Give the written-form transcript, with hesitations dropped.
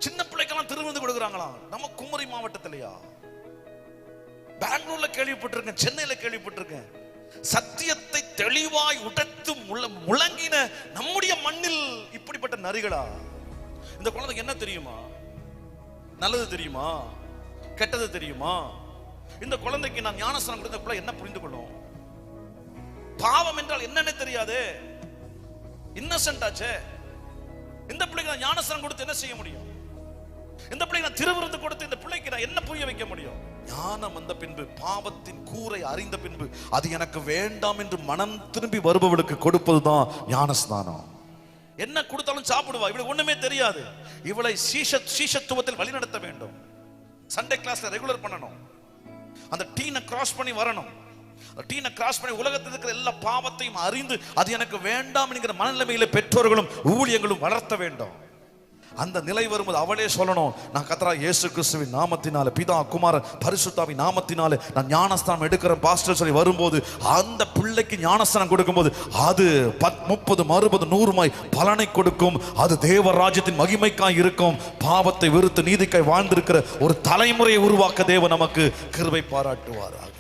சின்ன பிள்ளைக்கெல்லாம் திருவிருந்து கொடுக்குறாங்களா? நம்ம குமரி மாவட்டத்திலையா? பெங்களூர்ல கேள்விப்பட்டிருக்கேன், சென்னையில கேள்விப்பட்டிருக்கேன். சத்தியத்தை தெளிவாய் உடைத்து முழங்கின நம்முடைய மண்ணில் இப்படிப்பட்ட நரிகளா? இந்த குழந்தைக்கு என்ன தெரியுமா? நல்லது தெரியுமா? கெட்டது தெரியுமா? இந்த குழந்தைக்கு நான் ஞானஸ்நானம் கொடுத்த என்ன புரிந்து கொள்ளும்? பாவம் என்றால் என்னன்னு தெரியாது, இன்னசென்ட் ஆச்சே. இந்த பிள்ளைக்கு நான் ஞானஸ்நானம் கொடுத்து என்ன செய்ய முடியும்? இந்த பிள்ளைக்கு நான் திருவிருந்து கொடுத்து இந்த பிள்ளைக்கு நான் என்ன புரிய வைக்க முடியும்? ஞானம் வந்த பின்பு, பாவத்தின் கூரை அறிந்த பின்பு, அது எனக்கு வேண்டாம் என்று மனம் திரும்பி வருபவளுக்கு கொடுப்பதுதான் ஞானஸ்நானம். என்ன கொடுத்தாலும் சாப்பிடுவா, இவளுக்கு ஒண்ணுமே தெரியாது. இவளை சீஷத்துவத்தில் வழிநடத்த வேண்டும். சண்டே கிளாஸ்ல ரெகுலர் பண்ணணும். அந்த டீனை கிராஸ் பண்ணி வரணும். டீனை கிராஸ் பண்ணி உலகத்தில் இருக்கிற எல்லா பாவத்தையும் அறிந்து அது எனக்கு வேண்டாம் என்கிற மனநிலைமையில பெற்றோர்களும் ஊழியர்களும் வளர்த்த வேண்டும். அந்த நிலை வரும்போது அவளே சொல்லணும், நான் கர்த்தராகிய இயேசு கிறிஸ்துவின் நாமத்தினால, பிதா குமாரன் பரிசுத்தாவின் நாமத்தினால நான் ஞானஸ்தானம் எடுக்கிறேன் பாஸ்டர் சொல்லி வரும்போது, அந்த பிள்ளைக்கு ஞானஸ்தானம் கொடுக்கும்போது அது 30, 60, 100 பலனை கொடுக்கும். அது தேவ ராஜ்யத்தின் மகிமைக்காய் இருக்கும். பாவத்தை வெறுத்து நீதிக்காய் வாழ்ந்திருக்கிற ஒரு தலைமுறையை உருவாக்க தேவன் நமக்கு கிருபை பாராட்டுவார்.